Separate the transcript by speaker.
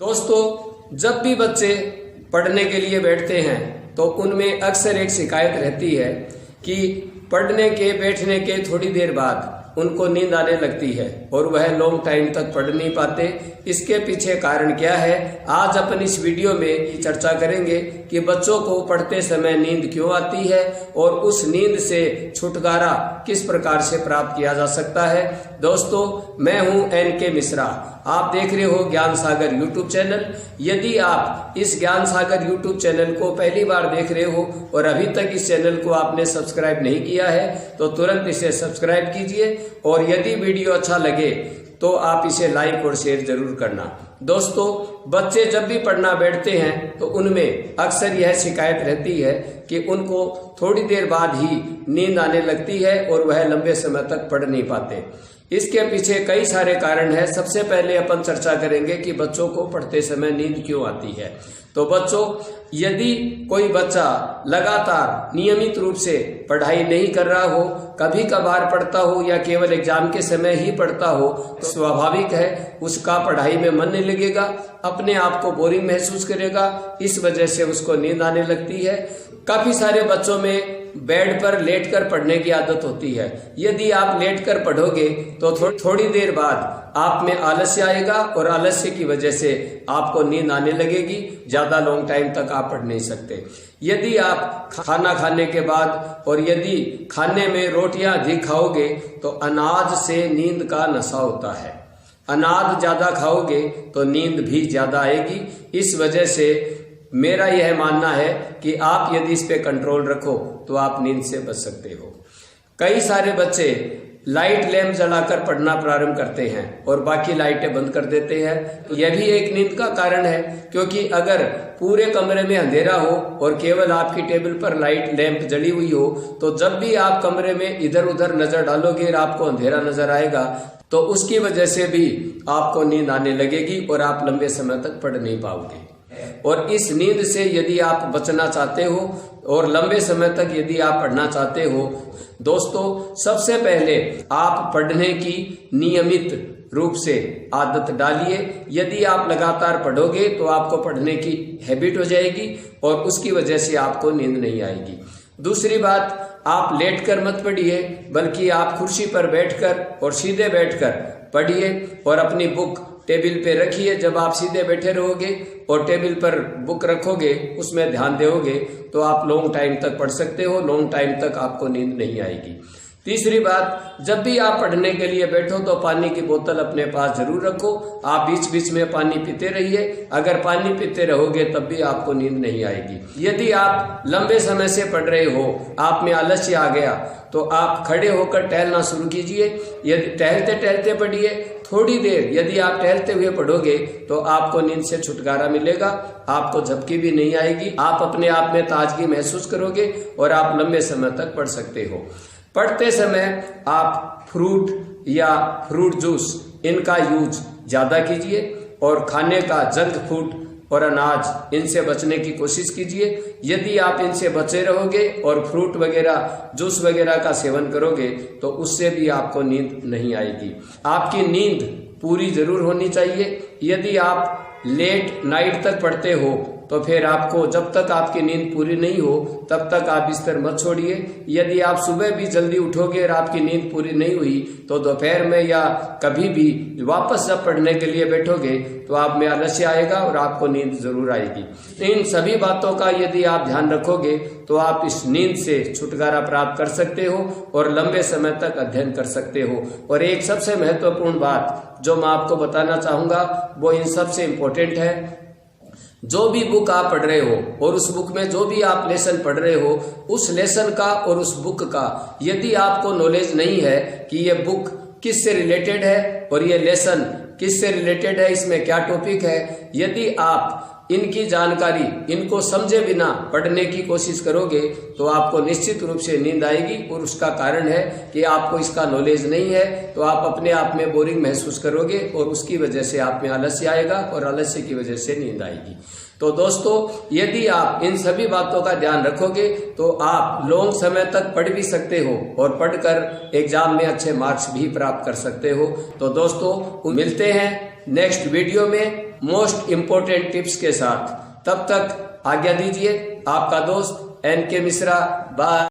Speaker 1: दोस्तों, जब भी बच्चे पढ़ने के लिए बैठते हैं तो उनमें अक्सर एक शिकायत रहती है कि पढ़ने के बैठने के थोड़ी देर बाद उनको नींद आने लगती है और वह लॉन्ग टाइम तक पढ़ नहीं पाते। इसके पीछे कारण क्या है, आज अपन इस वीडियो में चर्चा करेंगे कि बच्चों को पढ़ते समय नींद क्यों आती है और उस नींद से छुटकारा किस प्रकार से प्राप्त किया जा सकता है। दोस्तों, मैं हूं NK मिश्रा, आप देख रहे हो ज्ञान सागर यूट्यूब चैनल। यदि आप इस ज्ञान सागर यूट्यूब चैनल को पहली बार देख रहे हो और अभी तक इस चैनल को आपने सब्सक्राइब नहीं किया है तो तुरंत इसे सब्सक्राइब कीजिए और यदि वीडियो अच्छा लगे तो आप इसे लाइक और शेयर जरूर करना। दोस्तों, बच्चे जब भी पढ़ना बैठते हैं तो उनमें अक्सर यह शिकायत रहती है कि उनको थोड़ी देर बाद ही नींद आने लगती है और वह लंबे समय तक पढ़ नहीं पाते। इसके पीछे कई सारे कारण हैं। सबसे पहले अपन चर्चा करेंगे कि बच्चों को पढ़ते समय नींद क्यों आती है। तो बच्चों, यदि कोई बच्चा लगातार नियमित रूप से पढ़ाई नहीं कर रहा हो, कभी कभार पढ़ता हो या केवल एग्जाम के समय ही पढ़ता हो, तो स्वाभाविक है उसका पढ़ाई में मन नहीं लगेगा, अपने आप को बोरिंग महसूस करेगा, इस वजह से उसको नींद आने लगती है। काफी सारे बच्चों में बेड पर लेटकर पढ़ने की आदत होती है। यदि आप लेटकर पढ़ोगे तो थोड़ी देर बाद आप में आलस्य आएगा और आलस्य की वजह से आपको नींद आने लगेगी, ज्यादा लॉन्ग टाइम तक आप पढ़ नहीं सकते। यदि आप खाना खाने के बाद और यदि खाने में रोटियां अधिक खाओगे तो अनाज से नींद का नशा होता है। अनाज ज्यादा खाओगे तो नींद भी ज्यादा आएगी। इस वजह से मेरा यह मानना है कि आप यदि इस पे कंट्रोल रखो तो आप नींद से बच सकते हो। कई सारे बच्चे लाइट लैंप जलाकर पढ़ना प्रारंभ करते हैं और बाकी लाइटें बंद कर देते हैं। तो यह भी एक नींद का कारण है, क्योंकि अगर पूरे कमरे में अंधेरा हो और केवल आपकी टेबल पर लाइट लैंप जली हुई हो तो जब भी आप कमरे में इधर उधर नजर डालोगे और आपको अंधेरा नजर आएगा तो उसकी वजह से भी आपको नींद आने लगेगी और आप लंबे समय तक पढ़ नहीं पाओगे। और इस नींद से यदि आप बचना चाहते हो और लंबे समय तक यदि आप पढ़ना चाहते हो, दोस्तों, सबसे पहले आप पढ़ने की नियमित रूप से आदत डालिए। यदि आप लगातार पढ़ोगे तो आपको पढ़ने की हैबिट हो जाएगी और उसकी वजह से आपको नींद नहीं आएगी। दूसरी बात, आप लेटकर मत पढ़िए, बल्कि आप कुर्सी पर बैठकर और सीधे बैठकर पढ़िए और अपनी बुक टेबल पे रखिए। जब आप सीधे बैठे रहोगे और टेबल पर बुक रखोगे, उसमें ध्यान दोगे तो आप लॉन्ग टाइम तक पढ़ सकते हो, लॉन्ग टाइम तक आपको नींद नहीं आएगी। तीसरी बात, जब भी आप पढ़ने के लिए बैठो तो पानी की बोतल अपने पास जरूर रखो। आप बीच बीच में पानी पीते रहिए। अगर पानी पीते रहोगे तब भी आपको नींद नहीं आएगी। यदि आप लंबे समय से पढ़ रहे हो, आप में आलस्य आ गया, तो आप खड़े होकर टहलना शुरू कीजिए। यदि टहलते टहलते पढ़िए, थोड़ी देर यदि आप टहलते हुए पढ़ोगे तो आपको नींद से छुटकारा मिलेगा, आपको झपकी भी नहीं आएगी, आप अपने आप में ताजगी महसूस करोगे और आप लंबे समय तक पढ़ सकते हो। पढ़ते समय आप फ्रूट या फ्रूट जूस इनका यूज ज्यादा कीजिए और खाने का जंक फूड और अनाज इनसे बचने की कोशिश कीजिए। यदि आप इनसे बचे रहोगे और फ्रूट वगैरह जूस वगैरह का सेवन करोगे तो उससे भी आपको नींद नहीं आएगी। आपकी नींद पूरी जरूर होनी चाहिए। यदि आप लेट नाइट तक पढ़ते हो तो फिर आपको, जब तक आपकी नींद पूरी नहीं हो तब तक आप बिस्तर मत छोड़िए। यदि आप सुबह भी जल्दी उठोगे और आपकी नींद पूरी नहीं हुई तो दोपहर में या कभी भी वापस जब पढ़ने के लिए बैठोगे तो आप में आलस्य आएगा और आपको नींद जरूर आएगी। इन सभी बातों का यदि आप ध्यान रखोगे तो आप इस नींद से छुटकारा प्राप्त कर सकते हो और लंबे समय तक अध्ययन कर सकते हो। और एक सबसे महत्वपूर्ण बात जो मैं आपको बताना चाहूंगा वो इन सबसे इम्पोर्टेंट है, जो भी बुक आप पढ़ रहे हो और उस बुक में जो भी आप लेसन पढ़ रहे हो, उस लेसन का और उस बुक का यदि आपको नॉलेज नहीं है कि ये बुक किससे रिलेटेड है और ये लेसन किससे रिलेटेड है, इसमें क्या टॉपिक है, यदि आप इनकी जानकारी इनको समझे बिना पढ़ने की कोशिश करोगे तो आपको निश्चित रूप से नींद आएगी। और उसका कारण है कि आपको इसका नॉलेज नहीं है तो आप अपने आप में बोरिंग महसूस करोगे और उसकी वजह से आप में आलस्य आएगा और आलस्य की वजह से नींद आएगी। तो दोस्तों, यदि आप इन सभी बातों का ध्यान रखोगे तो आप लॉन्ग समय तक पढ़ भी सकते हो और पढ़कर एग्जाम में अच्छे मार्क्स भी प्राप्त कर सकते हो। तो दोस्तों, मिलते हैं नेक्स्ट वीडियो में। मोस्ट इम्पोर्टेंट टिप्स के साथ। तब तक आज्ञा दीजिए, आपका दोस्त NK मिश्रा। बाय।